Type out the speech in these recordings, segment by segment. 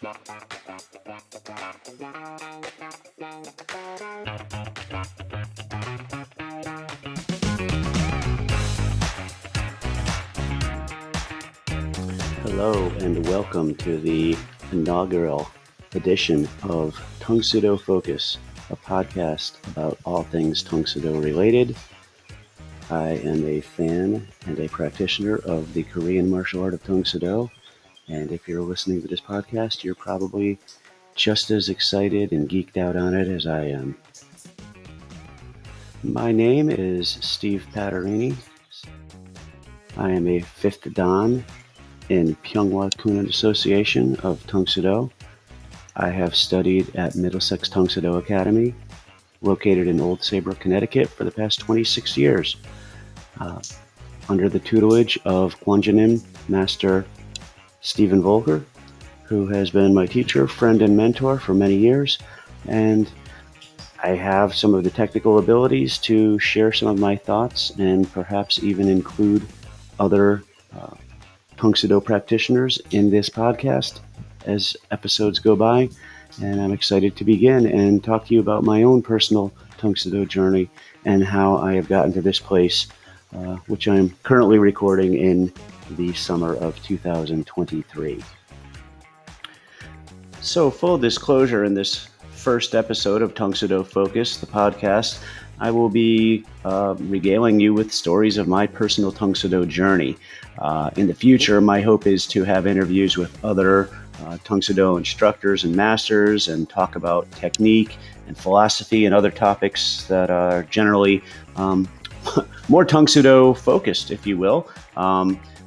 Hello and welcome to the inaugural edition of Tang Soo Do Focus, a podcast about all things Tang Soo Do related. I am a fan and a practitioner of the Korean martial art of Tang Soo Do, and if you're listening to this podcast, you're probably just as excited and geeked out on it as I am. My name is Steve Paterini. I am a 5th Dan in Pyeonghwa Kunan Association of Tang Soo Do. I have studied at Middlesex Tang Soo Do Academy, located in Old Saybrook, Connecticut, for the past 26 years, under the tutelage of Gwanjanim Master Stephen Volker, who has been my teacher, friend, and mentor for many years, and I have some of the technical abilities to share some of my thoughts and perhaps even include other Tang Soo Do practitioners in this podcast as episodes go by. And I'm excited to begin and talk to you about my own personal Tang Soo Do journey and how I have gotten to this place, which I'm currently recording in the summer of 2023. So, full disclosure, in this first episode of Tang Soo Do Focus, the podcast, I will be regaling you with stories of my personal Tang Soo Do journey. In the future, my hope is to have interviews with other Tang Soo Do instructors and masters and talk about technique and philosophy and other topics that are generally more Tang Soo Do focused, if you will.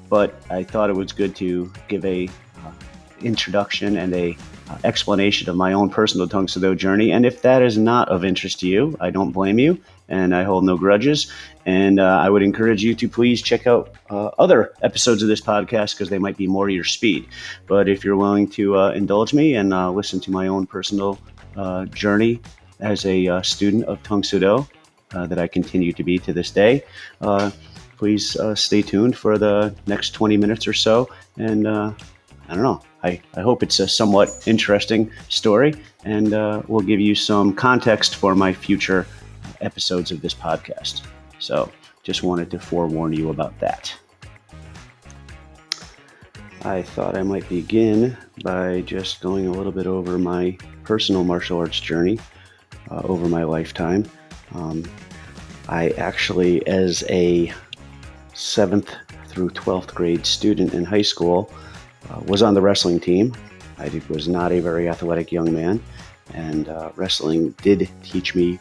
But I thought it was good to give a introduction and a explanation of my own personal Tang Soo Do journey. And if that is not of interest to you, I don't blame you, and I hold no grudges. And I would encourage you to please check out other episodes of this podcast because they might be more your speed. But if you're willing to indulge me and listen to my own personal journey as a student of Tang Soo Do that I continue to be to this day, please stay tuned for the next 20 minutes or so. And I don't know, I hope it's a somewhat interesting story and will give you some context for my future episodes of this podcast. So just wanted to forewarn you about that. I thought I might begin by just going a little bit over my personal martial arts journey over my lifetime. I actually, as a 7th through 12th grade student in high school, was on the wrestling team. I was not a very athletic young man, and wrestling did teach me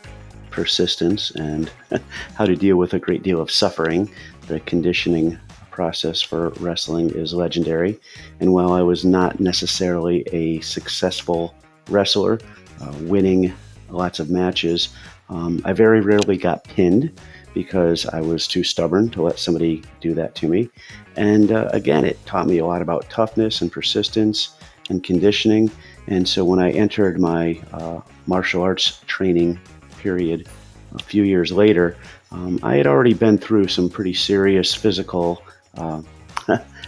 persistence and how to deal with a great deal of suffering. The conditioning process for wrestling is legendary, and while I was not necessarily a successful wrestler, winning lots of matches, I very rarely got pinned because I was too stubborn to let somebody do that to me. And again, it taught me a lot about toughness and persistence and conditioning. And so when I entered my martial arts training period a few years later, I had already been through some pretty serious physical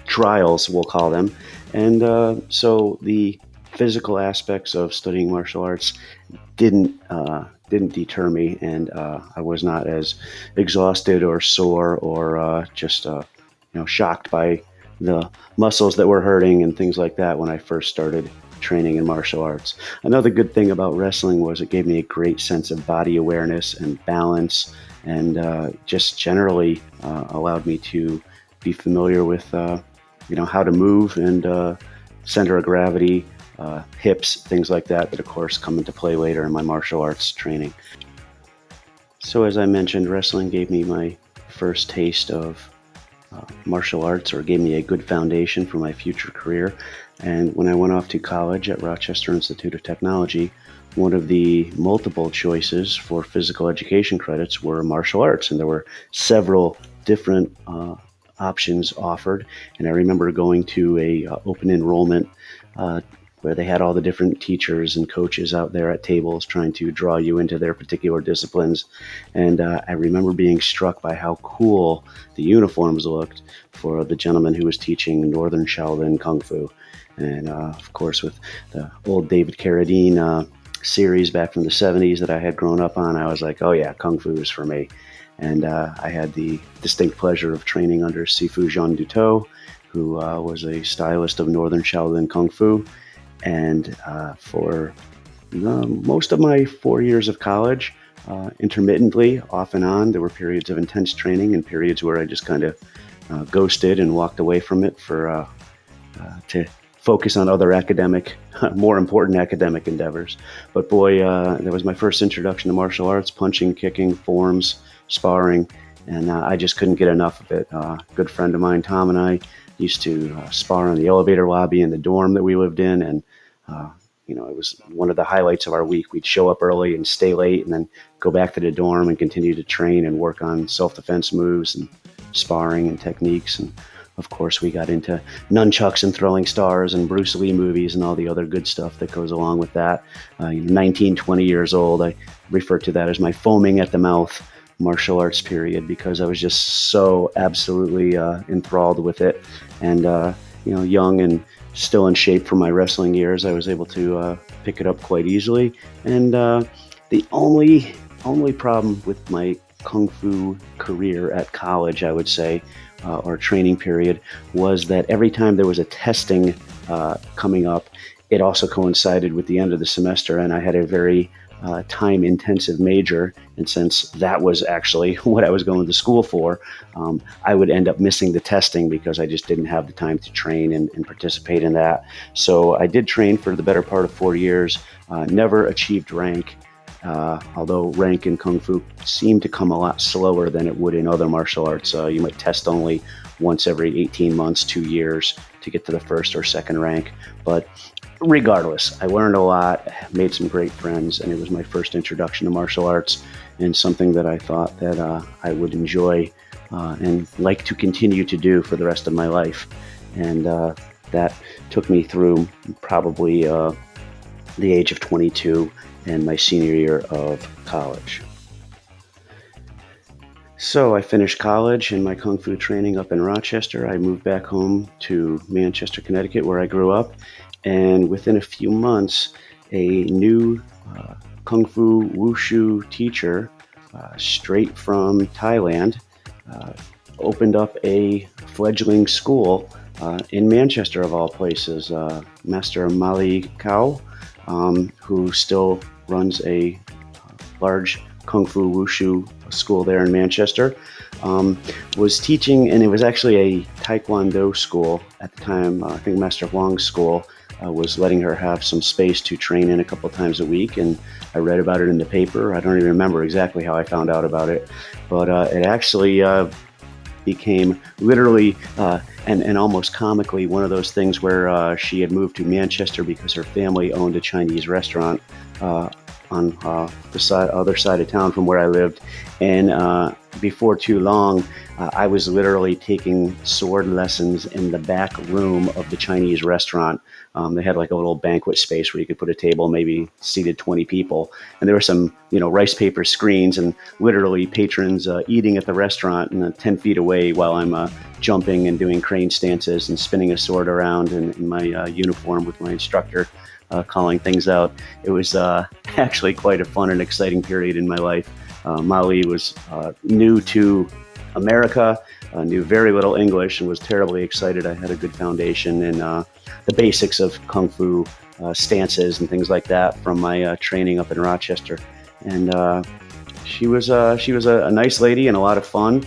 trials, we'll call them. And so the physical aspects of studying martial arts didn't deter me, and I was not as exhausted or sore or just shocked by the muscles that were hurting and things like that when I first started training in martial arts. Another good thing about wrestling was it gave me a great sense of body awareness and balance, and just generally allowed me to be familiar with how to move and center of gravity, hips, things like that of course come into play later in my martial arts training. So as I mentioned, wrestling gave me my first taste of martial arts, or gave me a good foundation for my future career. And when I went off to college at Rochester Institute of Technology, one of the multiple choices for physical education credits were martial arts, and there were several different options offered. And I remember going to a open enrollment where they had all the different teachers and coaches out there at tables trying to draw you into their particular disciplines. And I remember being struck by how cool the uniforms looked for the gentleman who was teaching Northern Shaolin Kung Fu. And of course, with the old David Carradine series back from the 70s that I had grown up on, I was like, oh yeah, Kung Fu is for me. And I had the distinct pleasure of training under Sifu Jean Duto, who was a stylist of Northern Shaolin Kung Fu. And for most of my 4 years of college, intermittently, off and on, there were periods of intense training and periods where I just kind of ghosted and walked away from it to focus on other more important academic endeavors. But boy, that was my first introduction to martial arts: punching, kicking, forms, sparring, and I just couldn't get enough of it. A good friend of mine, Tom, and I used to spar in the elevator lobby in the dorm that we lived in, and it was one of the highlights of our week. We'd show up early and stay late, and then go back to the dorm and continue to train and work on self-defense moves and sparring and techniques. And of course, we got into nunchucks and throwing stars and Bruce Lee movies and all the other good stuff that goes along with that. 19, 20 years old, I refer to that as my foaming at the mouth martial arts period, because I was just so absolutely enthralled with it. And, young and still in shape from my wrestling years, I was able to pick it up quite easily. And the only problem with my Kung Fu career at college, I would say, or training period, was that every time there was a testing coming up, it also coincided with the end of the semester, and I had a very time-intensive major, and since that was actually what I was going to school for, I would end up missing the testing because I just didn't have the time to train and participate in that. So I did train for the better part of 4 years, never achieved rank, although rank in Kung Fu seemed to come a lot slower than it would in other martial arts. You might test only once every 18 months, 2 years to get to the first or second rank. But regardless, I learned a lot, made some great friends, and it was my first introduction to martial arts, and something that I thought that I would enjoy and like to continue to do for the rest of my life. And that took me through probably the age of 22 and my senior year of college. So I finished college and my Kung Fu training up in Rochester. I moved back home to Manchester, Connecticut, where I grew up. And within a few months, a new Kung Fu Wushu teacher, straight from Thailand, opened up a fledgling school in Manchester, of all places. Master Mali Kao, who still runs a large Kung Fu Wushu school there in Manchester, was teaching, and it was actually a Taekwondo school at the time. I think Master Huang's school was letting her have some space to train in a couple times a week, and I read about it in the paper. I don't even remember exactly how I found out about it, but it actually became literally and almost comically one of those things where she had moved to Manchester because her family owned a Chinese restaurant on the other side of town from where I lived. And before too long, I was literally taking sword lessons in the back room of the Chinese restaurant. They had like a little banquet space where you could put a table, maybe seated 20 people. And there were some, rice paper screens and literally patrons eating at the restaurant and 10 feet away while I'm jumping and doing crane stances and spinning a sword around in my uniform with my instructor. Calling things out. It was actually quite a fun and exciting period in my life. Mali was new to America, knew very little English, and was terribly excited. I had a good foundation in the basics of Kung Fu stances and things like that from my training up in Rochester. And she was a nice lady and a lot of fun.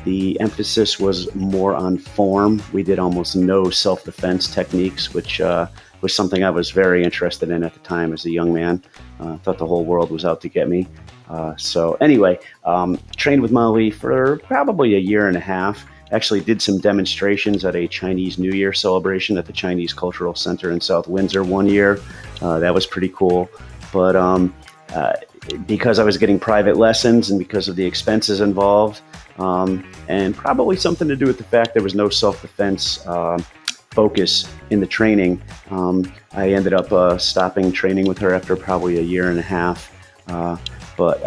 The emphasis was more on form. We did almost no self-defense techniques, which was something I was very interested in at the time as a young man. Thought the whole world was out to get me. So anyway, trained with Mali for probably a year and a half. Actually did some demonstrations at a Chinese New Year celebration at the Chinese Cultural Center in South Windsor one year. That was pretty cool. But because I was getting private lessons and because of the expenses involved, and probably something to do with the fact there was no self-defense focus in the training. I ended up stopping training with her after probably a year and a half. But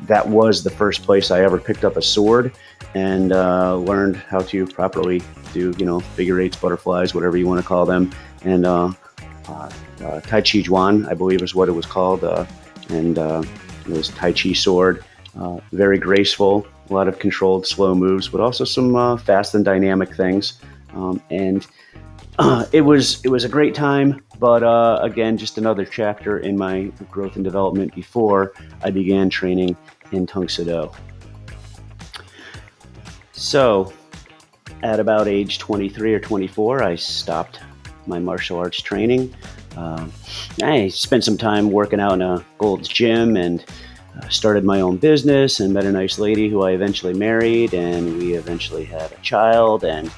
that was the first place I ever picked up a sword and learned how to properly do, figure eights, butterflies, whatever you want to call them. And Tai Chi Chuan, I believe is what it was called. And it was Tai Chi sword, very graceful, a lot of controlled, slow moves, but also some fast and dynamic things. And it was a great time, but again, just another chapter in my growth and development before I began training in Tang Soo Do. So, at about age 23 or 24, I stopped my martial arts training. I spent some time working out in a Gold's Gym and started my own business and met a nice lady who I eventually married, and we eventually had a child. And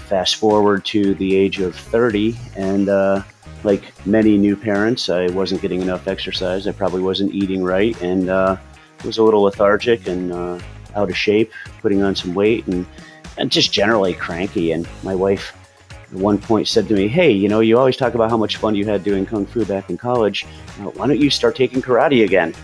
fast forward to the age of 30, and like many new parents, I wasn't getting enough exercise. I probably wasn't eating right, and was a little lethargic and out of shape, putting on some weight, and just generally cranky. And my wife at one point said to me, "Hey, you always talk about how much fun you had doing Kung Fu back in college. Why don't you start taking karate again?"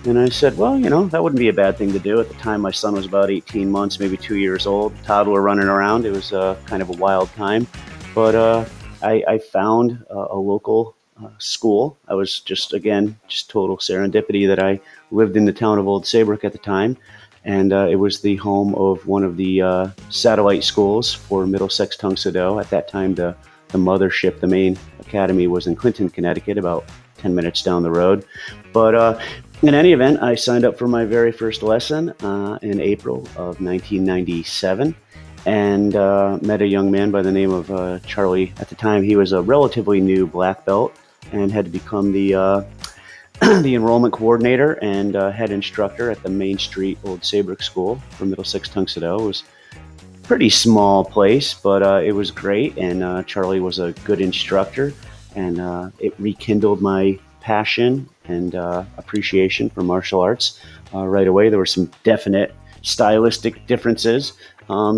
And I said, well, that wouldn't be a bad thing to do. At the time, my son was about 18 months, maybe 2 years old, toddler running around. It was kind of a wild time. But I found a local school. I was just total serendipity that I lived in the town of Old Saybrook at the time. And it was the home of one of the satellite schools for Middlesex Tang Soo Do. At that time, the mothership, the main academy, was in Clinton, Connecticut, about 10 minutes down the road. But in any event, I signed up for my very first lesson in April of 1997 and met a young man by the name of Charlie. At the time, he was a relatively new black belt and had to become the the enrollment coordinator and head instructor at the Main Street Old Saybrook School for Middlesex Tang Soo Do. It was a pretty small place, but it was great, and Charlie was a good instructor, and it rekindled my passion and appreciation for martial arts right away. There were some definite stylistic differences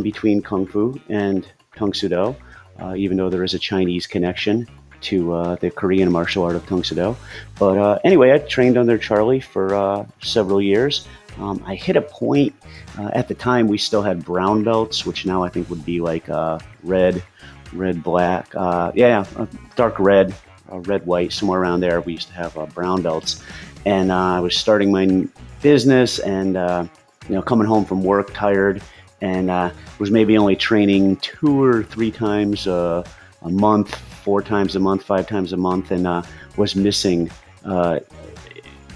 between Kung Fu and Tang Soo Do, even though there is a Chinese connection to the Korean martial art of Tang Soo Do. But anyway, I trained under Charlie for several years. I hit a point, at the time we still had brown belts, which now I think would be like red, black, dark red, red, white, somewhere around there. We used to have brown belts. And I was starting my business and, coming home from work tired, and was maybe only training 2 or 3 times a month, 4 times a month, 5 times a month, and was missing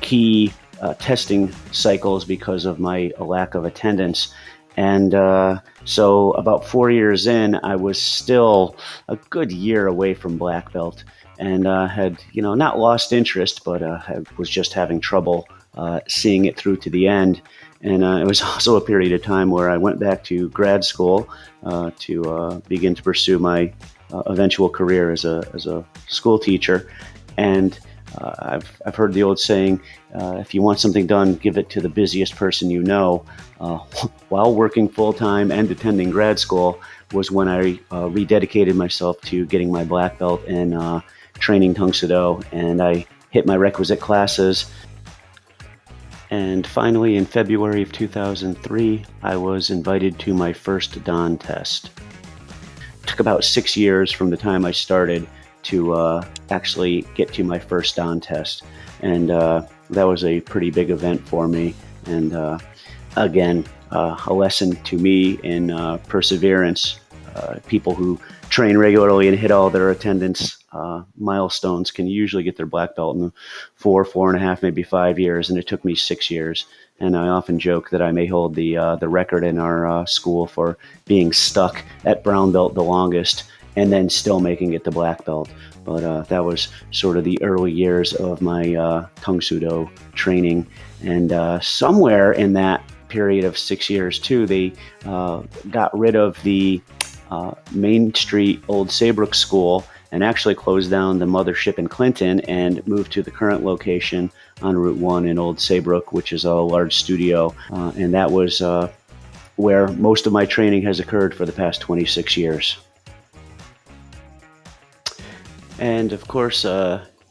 key testing cycles because of my lack of attendance. And so about 4 years in, I was still a good year away from black belt, and had, not lost interest, but was just having trouble seeing it through to the end. And it was also a period of time where I went back to grad school to begin to pursue my eventual career as a school teacher. And I've heard the old saying, if you want something done, give it to the busiest person you know. While working full-time and attending grad school was when I rededicated myself to getting my black belt and training Tang Soo Do, and I hit my requisite classes. And finally, in February of 2003, I was invited to my first Dan test. It took about 6 years from the time I started to actually get to my first Dan test. And that was a pretty big event for me. And again, a lesson to me in perseverance. People who train regularly and hit all their attendance milestones can usually get their black belt in 4.5, maybe 5 years. And it took me 6 years. And I often joke that I may hold the record in our school for being stuck at brown belt the longest and then still making it to black belt. But that was sort of the early years of my Tang Soo Do training. And somewhere in that period of 6 years, too, they got rid of the Main Street Old Saybrook School and actually closed down the mothership in Clinton and moved to the current location on Route 1 in Old Saybrook, which is a large studio. And that was where most of my training has occurred for the past 26 years. And of course,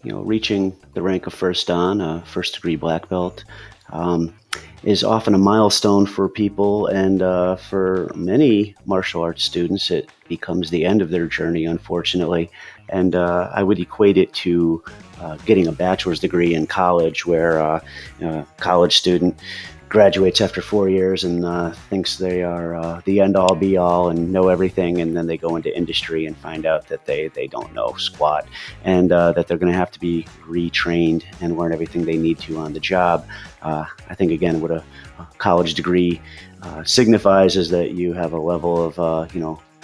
reaching the rank of first dan, first degree black belt, um, is often a milestone for people. And for many martial arts students, it becomes the end of their journey, unfortunately. And I would equate it to getting a bachelor's degree in college, where a college student graduates after 4 years and thinks they are the end all be all and know everything, and then they go into industry and find out that they don't know squat, and that they're going to have to be retrained and learn everything they need to on the job. I think, again, what a college degree signifies is that you have a level of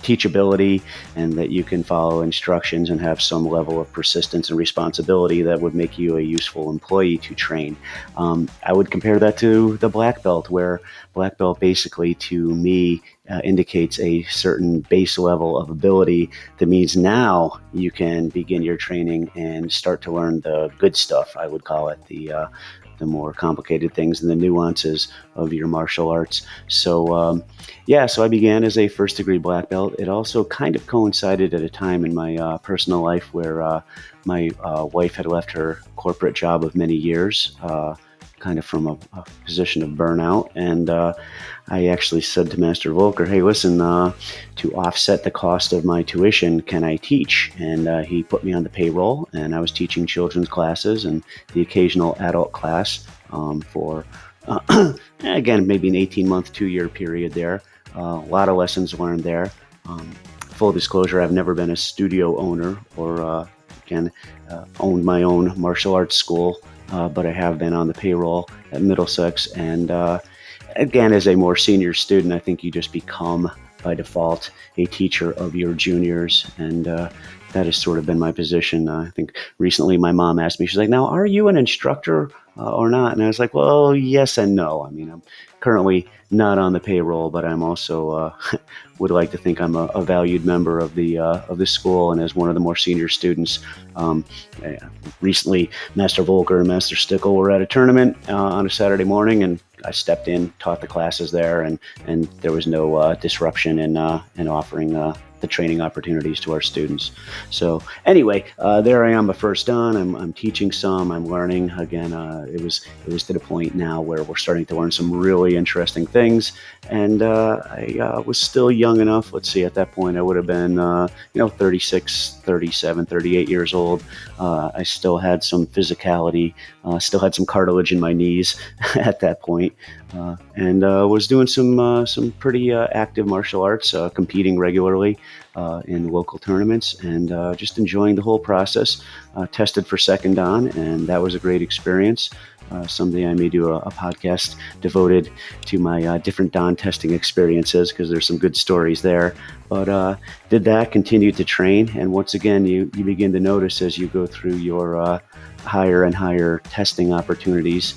teachability, and that you can follow instructions and have some level of persistence and responsibility that would make you a useful employee to train. I would compare that to the black belt, where black belt basically, to me, indicates a certain base level of ability. That means now you can begin your training and start to learn the good stuff, I would call it, the more complicated things and the nuances of your martial arts. So, so I began as a first degree black belt. It also kind of coincided at a time in my personal life where my wife had left her corporate job of many years, kind of from a position of burnout. And I actually said to Master Volker, hey, listen, to offset the cost of my tuition, can I teach? And he put me on the payroll, and I was teaching children's classes and the occasional adult class for, again, maybe an 18-month, 2-year period there. A lot of lessons learned there. Full disclosure, I've never been a studio owner or, owned my own martial arts school, but I have been on the payroll at Middlesex. And again, as a more senior student, I think you just become, by default, a teacher of your juniors. And that has sort of been my position. I think recently my mom asked me, she's like, now, are you an instructor or not? And I was like, well, yes and no. I mean, I'm currently not on the payroll, but I'm also would like to think I'm a valued member of the school, and as one of the more senior students. Recently, Master Volker and Master Stickle were at a tournament on a Saturday morning, and I stepped in, taught the classes there, and there was no disruption in offering the training opportunities to our students. So anyway, there I am, a first dan. I'm teaching some. I'm learning. Again, it was to the point now where we're starting to learn some really interesting things. And I was still young enough. Let's see, at that point I would have been 36, 37, 38 years old. I still had some physicality, still had some cartilage in my knees at that point, and was doing some pretty active martial arts, competing regularly in local tournaments, and just enjoying the whole process. Tested for second dan, and that was a great experience. Someday I may do a podcast devoted to my different dan testing experiences, because there's some good stories there. But did that, continued to train, and once again, you begin to notice as you go through your higher and higher testing opportunities.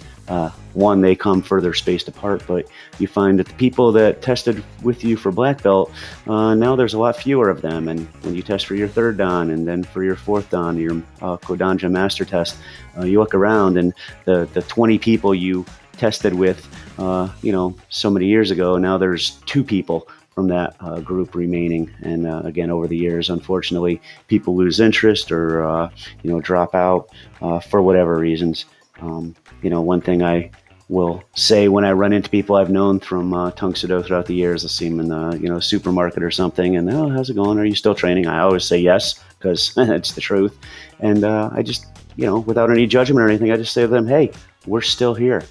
One, they come further spaced apart, but you find that the people that tested with you for black belt, now there's a lot fewer of them. And when you test for your third dan, and then for your fourth dan, your Kodanja master test, you look around, and the 20 people you tested with, so many years ago, now there's 2 people from that group remaining. And again, over the years, unfortunately, people lose interest or drop out for whatever reasons. One thing I will say when I run into people I've known from Tang Soo Do throughout the years, I'll see them in the supermarket or something, and oh, how's it going? Are you still training? I always say yes, because it's the truth. And I just, without any judgment or anything, I just say to them, hey, we're still here.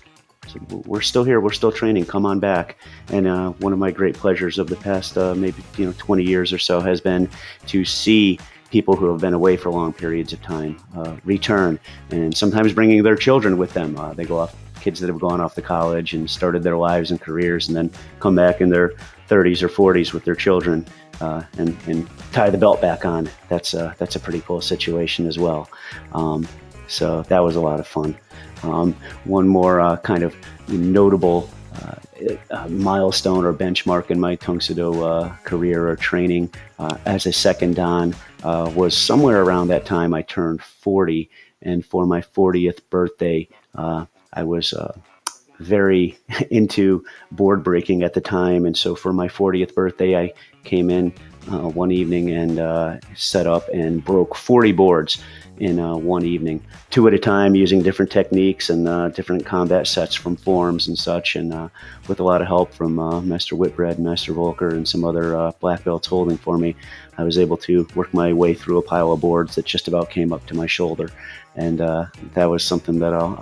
So we're still here. We're still training. Come on back. And one of my great pleasures of the past maybe 20 years or so has been to see people who have been away for long periods of time return, and sometimes bringing their children with them. They go off, kids that have gone off to college and started their lives and careers, and then come back in their 30s or 40s with their children and tie the belt back on. That's a pretty cool situation as well. So that was a lot of fun. One more kind of notable milestone or benchmark in my Tang Soo Do career or training as a second dan was somewhere around that time I turned 40, and for my 40th birthday, I was very into board breaking at the time, and so for my 40th birthday, I came in one evening and set up and broke 40 boards in one evening, 2 at a time, using different techniques and different combat sets from forums and such, and with a lot of help from Master Whitbread, Master Volker, and some other black belts holding for me. I was able to work my way through a pile of boards that just about came up to my shoulder, and that was something that I'll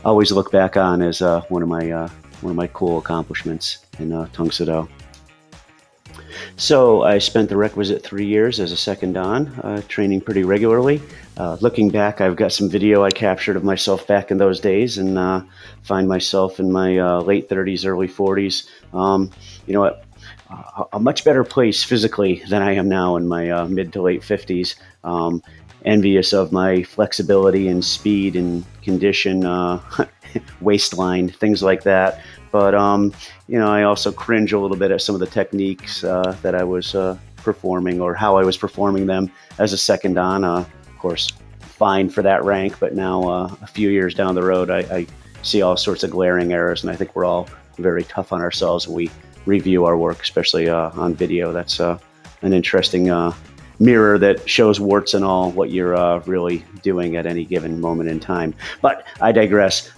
always look back on as one of my cool accomplishments in Tang Soo Do. So I spent the requisite 3 years as a second Dan, training pretty regularly. Looking back, I've got some video I captured of myself back in those days, and find myself in my late 30s, early 40s. A much better place physically than I am now in my mid to late 50s. Envious of my flexibility and speed and condition, waistline, things like that. But I also cringe a little bit at some of the techniques that I was performing, or how I was performing them as a second Dan. Of course, fine for that rank, but now a few years down the road, I see all sorts of glaring errors, and I think we're all very tough on ourselves when we review our work, especially on video. That's an interesting mirror that shows warts and all what you're really doing at any given moment in time. But I digress.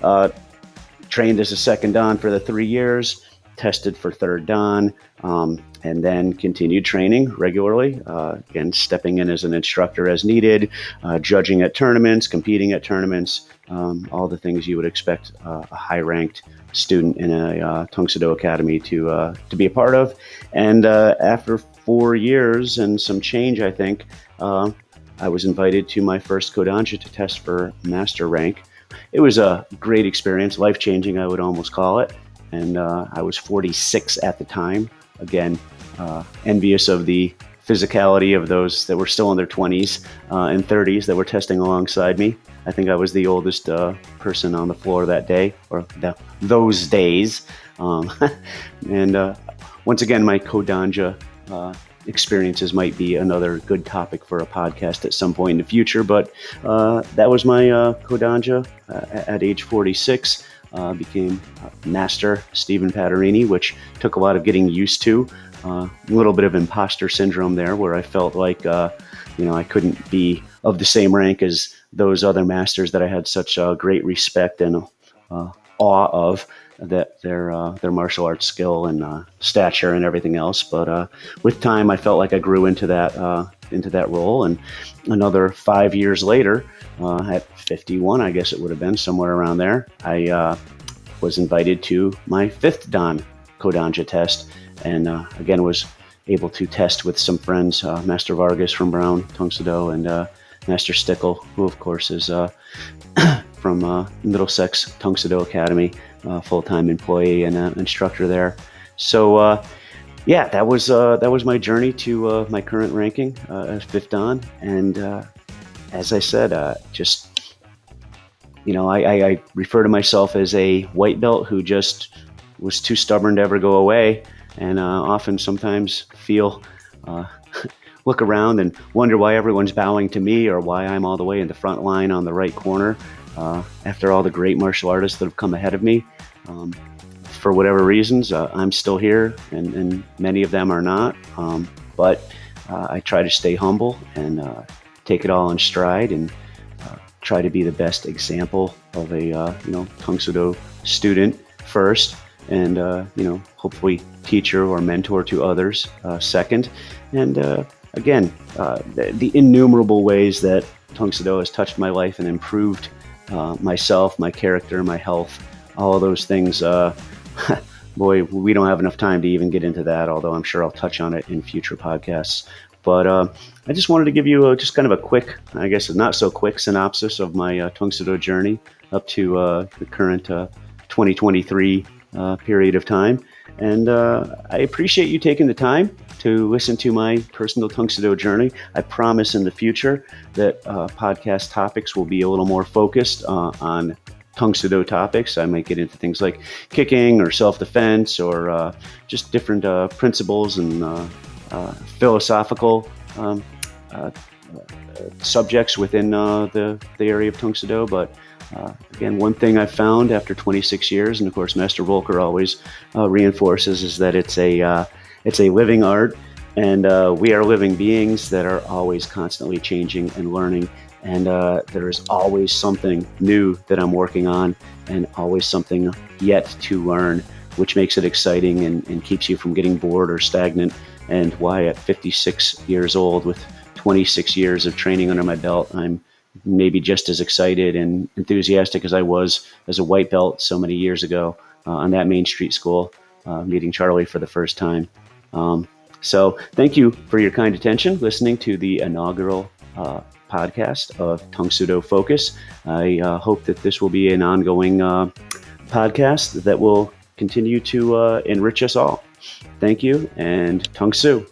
Trained as a second Dan for the 3 years, tested for third Dan, and then continued training regularly. Again, stepping in as an instructor as needed, judging at tournaments, competing at tournaments, all the things you would expect a high-ranked student in a Tang Soo Do Academy to be a part of. And after 4 years and some change, I think, I was invited to my first Kodansha to test for master rank. It was a great experience, life-changing, I would almost call it. And I was 46 at the time. Again, envious of the physicality of those that were still in their 20s and 30s that were testing alongside me. I think I was the oldest person on the floor that day, or those days. And once again, my Kodansha experiences might be another good topic for a podcast at some point in the future, but that was my Kodansha at age 46. Became Master Stephen Paterini, which took a lot of getting used to. A little bit of imposter syndrome there, where I felt like I couldn't be of the same rank as those other masters that I had such great respect and awe of, that their martial arts skill and stature and everything else. But with time, I felt like I grew into that role. And another 5 years later, at 51, I guess it would have been somewhere around there, I was invited to my fifth Dan Kodansha test, and again was able to test with some friends, Master Vargas from Brown Tang Soo Do, and Master Stickle, who of course is from Middlesex Tang Soo Do Academy, full-time employee and instructor there. So yeah, that was my journey to my current ranking as fifth Dan. And as I said, I refer to myself as a white belt who just was too stubborn to ever go away, and often sometimes look around and wonder why everyone's bowing to me, or why I'm all the way in the front line on the right corner after all the great martial artists that have come ahead of me. For whatever reasons, I'm still here, and many of them are not. But I try to stay humble and take it all in stride, and try to be the best example of a Tang Soo Do student first, and hopefully teacher or mentor to others second. And again, the innumerable ways that Tang Soo Do has touched my life and improved myself, my character, my health, all of those things. Boy, we don't have enough time to even get into that, although I'm sure I'll touch on it in future podcasts. But I just wanted to give you just kind of a quick, I guess not so quick, synopsis of my Tang Soo Do journey up to the current 2023 period of time. And I appreciate you taking the time to listen to my personal Tang Soo Do journey. I promise in the future that podcast topics will be a little more focused on Tang Soo Do topics. I might get into things like kicking or self-defense, or just different principles and philosophical subjects within the area of Tang Soo Do. But again, one thing I've found after 26 years, and of course Master Volker always reinforces, is that it's a living art, And we are living beings that are always constantly changing and learning. And there is always something new that I'm working on, and always something yet to learn, which makes it exciting and keeps you from getting bored or stagnant. And why at 56 years old, with 26 years of training under my belt, I'm maybe just as excited and enthusiastic as I was as a white belt so many years ago on that Main Street school, meeting Charlie for the first time. So thank you for your kind attention listening to the inaugural podcast of Tang Soo Do Focus. I hope that this will be an ongoing podcast that will continue to enrich us all. Thank you, and Tang Soo.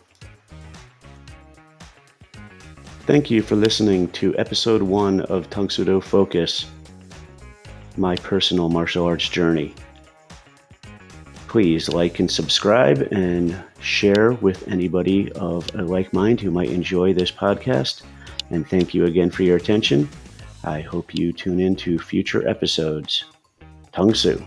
Thank you for listening to episode 1 of Tang Soo Do Focus, my personal martial arts journey. Please like and subscribe and share with anybody of a like mind who might enjoy this podcast. And thank you again for your attention. I hope you tune in to future episodes. Tang Soo.